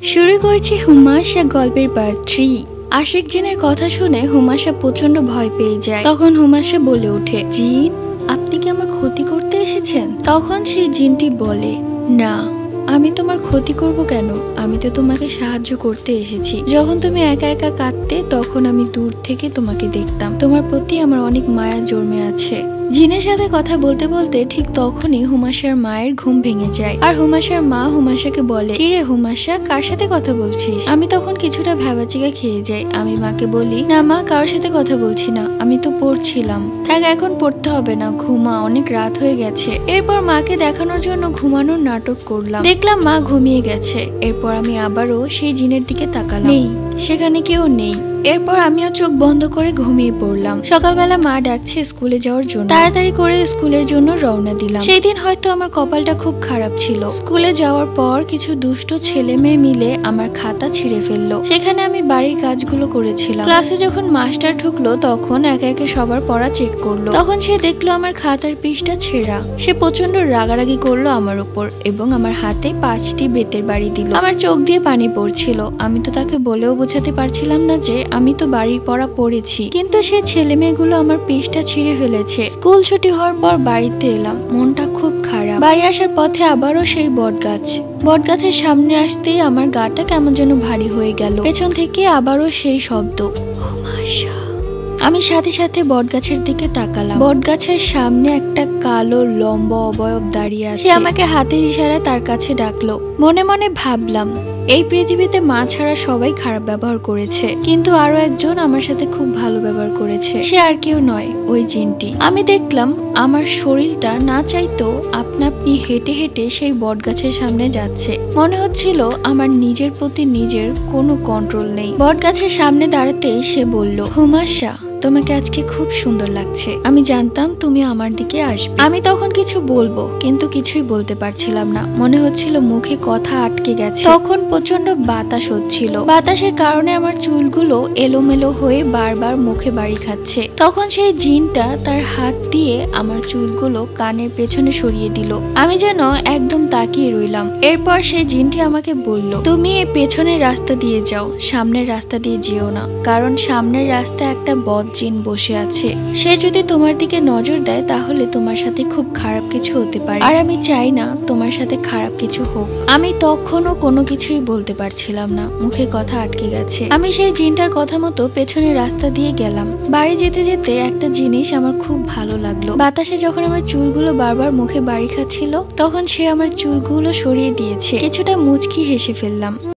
শুরু করছি হুমাশা গল্পের পার্ট 3। আশিক জিনের কথা শুনে হুমাশা প্রচন্ড ভয় পেয়ে যায়। তখন হুমাশা বলে ওঠে, জিন, আপনি কি আমার ক্ষতি করতে এসেছেন? তখন সেই জিনটি বলে, না, আমি তোমার ক্ষতি করব কেন? আমি তো তোমাকে সাহায্য করতে এসেছি। যখন তুমি একা একা কাঁদতে তখন আমি দূর থেকে তোমাকে দেখতাম। তোমার প্রতি আমার অনেক মায়া জন্মে আছে। জিনের সাথে কথা বলতে বলতে ঠিক তখনই হুমাশার মায়ের ঘুম ভেঙে যায়। আর হুমাশার মা হুমাশাকে বলে, কিরে হুমাশা, কার সাথে কথা বলছিস? আমি তখন কিছুটা ভ্যাবাচিকা খেয়ে যাই। আমি মাকে বলি, না মা, কারোর সাথে কথা বলছি না, আমি তো পড়ছিলাম। থাক, এখন পড়তে হবে না, ঘুমা, অনেক রাত হয়ে গেছে। এরপর মাকে দেখানোর জন্য ঘুমানোর নাটক করলাম। দেখলাম মা ঘুমিয়ে গেছে। এরপর আমি আবারও সেই জিনের দিকে তাকালাম, নেই, সেখানে কেউ নেই। এরপর আমিও চোখ বন্ধ করে ঘুমিয়ে পড়লাম। সকালবেলা মা ডাকছে স্কুলে যাওয়ার জন্য। তাড়াতাড়ি করে স্কুলের জন্য রওনা দিলাম। সেই দিন হয়তো আমার কপালটা খুব খারাপ ছিল। স্কুলে যাওয়ার পর কিছু দুষ্ট ছেলে মেয়ে মিলে আমার খাতা ছিঁড়ে ফেললো। সেখানে আমি বাড়ির কাজগুলো করেছিলাম। ক্লাসে যখন মাস্টার ঢুকলো তখন একে একে সবার পড়া চেক করলো। তখন সে দেখলো আমার খাতার পৃষ্ঠা ছেঁড়া। সে প্রচন্ড রাগারাগি করলো আমার উপর এবং আমার হাতে 5টি বেতের বাড়ি দিল। আমার চোখ দিয়ে পানি পড়ছিল। আমি তো তাকে বলেও বোঝাতে পারছিলাম না যে আমি তো বাড়ির পড়া পড়েছি, কিন্তু সে ছেলে মেয়েগুলো আমার পৃষ্ঠা ছিঁড়ে ফেলেছে। স্কুল ছুটি হওয়ার পর বাড়িতে এলাম, মনটা খুব খারাপ। বাড়ি আসার পথে আবারও সেই বটগাছের সামনে আসতেই আমার গাটা কেমন যেন ভারী হয়ে গেল। পেছন থেকে আবারও সেই শব্দ, হুমাশা। আমি সাথে সাথে বটগাছের দিকে তাকালাম। বটগাছের সামনে একটা কালো লম্বা অবয়ব দাঁড়িয়ে আছে। সে আমাকে হাতের ইশারায় তার কাছে ডাকলো। মনে মনে ভাবলাম, এই পৃথিবীতে মা ছাড়া সবাই খারাপ ব্যবহার করেছে, কিন্তু আরো একজন আমার সাথে খুব ভালো ব্যবহার করেছে। সে আর কেউ নয়, ওই জিনটি। আমি দেখলাম আমার শরীরটা না চাইতেও আপনা আপনি হেঁটে হেঁটে সেই বটগাছের সামনে যাচ্ছে। মনে হচ্ছিল আমার নিজের প্রতি নিজের কোনো কন্ট্রোল নেই। বটগাছের সামনে দাঁড়াতে সে বলল, হুমাশা, তোমাকে আজকে খুব সুন্দর লাগছে। আমি জানতাম তুমি আমার দিকে আসবে। আমি তখন কিছু বলবো, কিন্তু কিছুই বলতে পারছিলাম না। মনে হচ্ছিল মুখে কথা আটকে গেছে। তখন প্রচন্ড বাতাস হচ্ছিল। বাতাসের কারণে আমার চুলগুলো এলোমেলো হয়ে বারবার মুখে বাড়ি খাচ্ছে। তখন সেই জিনটা তার হাত দিয়ে আমার চুলগুলো কানের পেছনে সরিয়ে দিল। আমি যেন একদম তাকিয়ে রইলাম। এরপর সেই জিনটি আমাকে বলল, তুমি এই পেছনের রাস্তা দিয়ে যাও, সামনের রাস্তা দিয়ে যেও না, কারণ সামনের রাস্তায় একটা বদ জিন বসে আছে। সে যদি তোমার দিকে নজর দেয় তাহলে তোমার সাথে খুব খারাপ কিছু হতে পারে, আর আমি চাই না তোমার সাথে খারাপ কিছু হোক। আমি তখনও কোনো কিছুই বলতে পারছিলাম না, মুখে কথা আটকে গেছে। আমি সেই জিনটার কথা মতো পেছনের রাস্তা দিয়ে গেলাম। বাড়ি যেতে যেতে একটা জিনিস আমার খুব ভালো লাগলো। বাতাসে যখন আমার চুলগুলো বারবার মুখে বাড়ি খাচ্ছিল তখন সে আমার চুলগুলো সরিয়ে দিয়েছে। কিছুটা মুচকি হেসে ফেললাম।